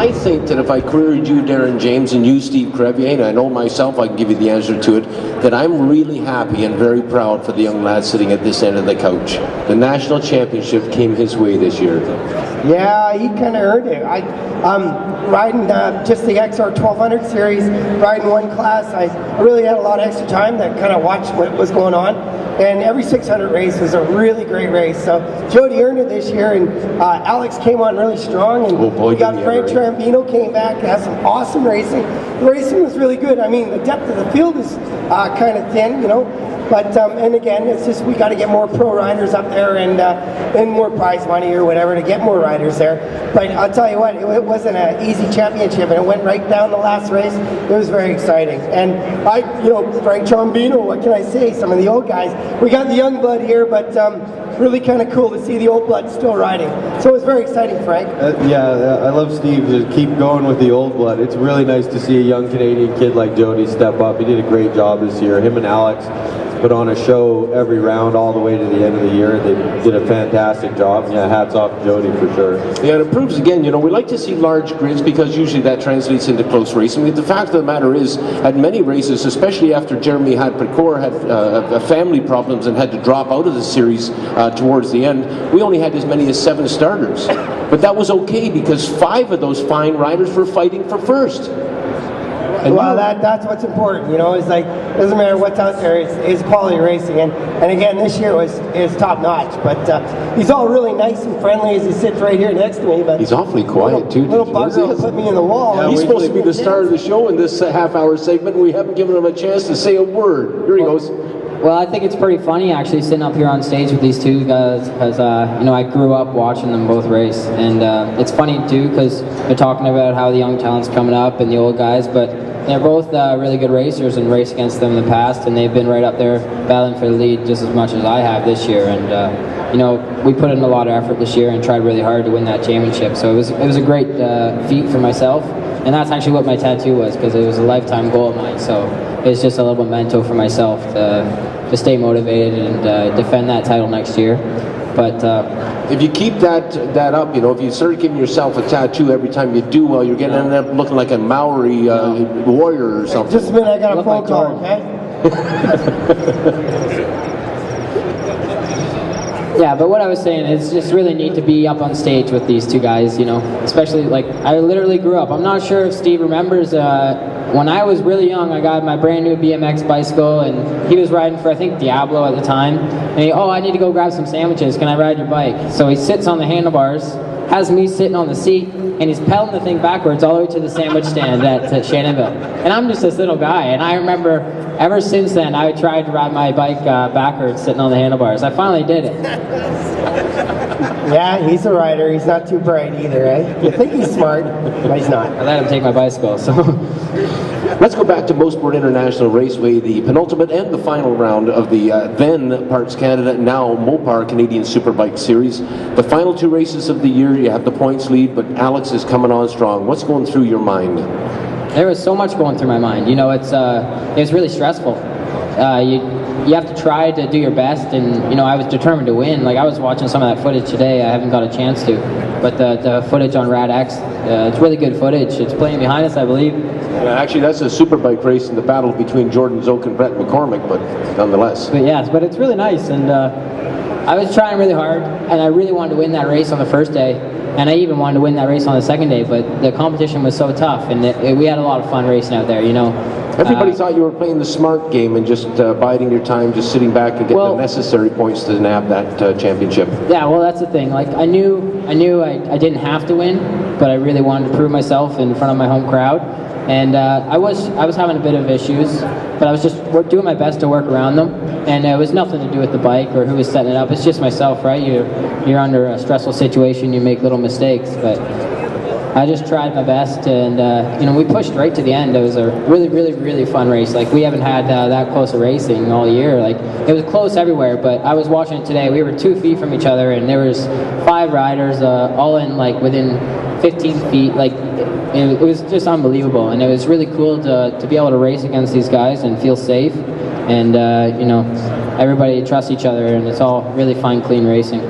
I think that if I queried you, Darren James, and you, Steve Crevier, and I know myself, I can give you the answer to it, that I'm really happy and very proud for the young lad sitting at this end of the couch. The national championship came his way this year. Yeah, he kind of earned it. Riding just the XR 1200 series, riding one class, I really had a lot of extra time to kind of watch what was going on. And every 600 race was a really great race. So Jodi earned it this year, and Alex came on really strong. And we got Frank Trambino came back, had some awesome racing. The racing was really good. I mean, the depth of the field is kind of thin, you know. But and again, it's just we got to get more pro riders up there and more prize money or whatever to get more riders there. But I'll tell you what, it wasn't an easy championship, and it went right down the last race. It was very exciting. And Frank Trombino, what can I say? Some of the old guys. We got the young blood here, but really kind of cool to see the old blood still riding. So it was very exciting, Frank. I love Steve to keep going with the old blood. It's really nice to see a young Canadian kid like Jodi step up. He did a great job this year. Him and Alex put on a show every round all the way to the end of the year. They did a fantastic job. Yeah, hats off to Jodi for sure. Yeah, it proves again, we like to see large grids because usually that translates into close racing. But the fact of the matter is, at many races, especially after Jeremy Hadprecor had family problems and had to drop out of the series towards the end, we only had as many as 7 starters. But that was okay because 5 of those fine riders were fighting for first. And well, that's what's important, It's like, doesn't matter what's out there, it's quality racing. And again, this year is top notch. But he's all really nice and friendly as he sits right here next to me. But he's awfully quiet too. Little bugger will put me in the wall. Yeah, he's supposed to be the star of the show in this half-hour segment. We haven't given him a chance to say a word. Here he goes. Well, I think it's pretty funny actually sitting up here on stage with these two guys because, I grew up watching them both race. And it's funny too because they're talking about how the young talent's coming up and the old guys, but they're both really good racers and raced against them in the past, and they've been right up there battling for the lead just as much as I have this year. And we put in a lot of effort this year and tried really hard to win that championship. So it was a great feat for myself, and that's actually what my tattoo was because it was a lifetime goal of mine. So it's just a little memento for myself to stay motivated and defend that title next year. But if you keep that up, if you start giving yourself a tattoo every time you do well, you're going to end up looking like a Maori warrior or something. Just a minute, I got a phone call, okay? Yeah, but what I was saying is just really neat to be up on stage with these two guys, especially I literally grew up. I'm not sure if Steve remembers when I was really young, I got my brand new BMX bicycle, and he was riding for, I think, Diablo at the time. And I need to go grab some sandwiches. Can I ride your bike? So he sits on the handlebars, has me sitting on the seat, and he's pedaling the thing backwards all the way to the sandwich stand at Shannonville. And I'm just this little guy, and I remember ever since then, I tried to ride my bike backwards, sitting on the handlebars. I finally did it. Yeah, he's a rider. He's not too bright either, eh? You think he's smart, but he's not. I let him take my bicycle, so... Let's go back to Mosport International Raceway, the penultimate and the final round of the then Parts Canada, now Mopar Canadian Superbike Series. The final 2 races of the year, you have the points lead, but Alex is coming on strong. What's going through your mind? There was so much going through my mind. It's really stressful. You have to try to do your best, and I was determined to win. I was watching some of that footage today. I haven't got a chance to, but the footage on RadX, it's really good footage. It's playing behind us, I believe. Actually, that's a superbike race in the battle between Jordan Zoke and Brett McCormick, but nonetheless. But it's really nice, and I was trying really hard, and I really wanted to win that race on the first day, and I even wanted to win that race on the second day, but the competition was so tough, and we had a lot of fun racing out there, Everybody thought you were playing the smart game and just biding your time, just sitting back and getting the necessary points to nab that championship. Yeah, well, that's the thing. I knew I didn't have to win, but I really wanted to prove myself in front of my home crowd. And I was having a bit of issues, but I was just doing my best to work around them. And it was nothing to do with the bike or who was setting it up. It's just myself, right? You're under a stressful situation, you make little mistakes, but I just tried my best, and we pushed right to the end. It was a really, really, really fun race. We haven't had that close of racing all year. It was close everywhere, but I was watching it today. We were 2 feet from each other, and there was 5 riders, all in within 15 feet. It was just unbelievable, and it was really cool to be able to race against these guys and feel safe, and everybody trusts each other, and it's all really fun, clean racing.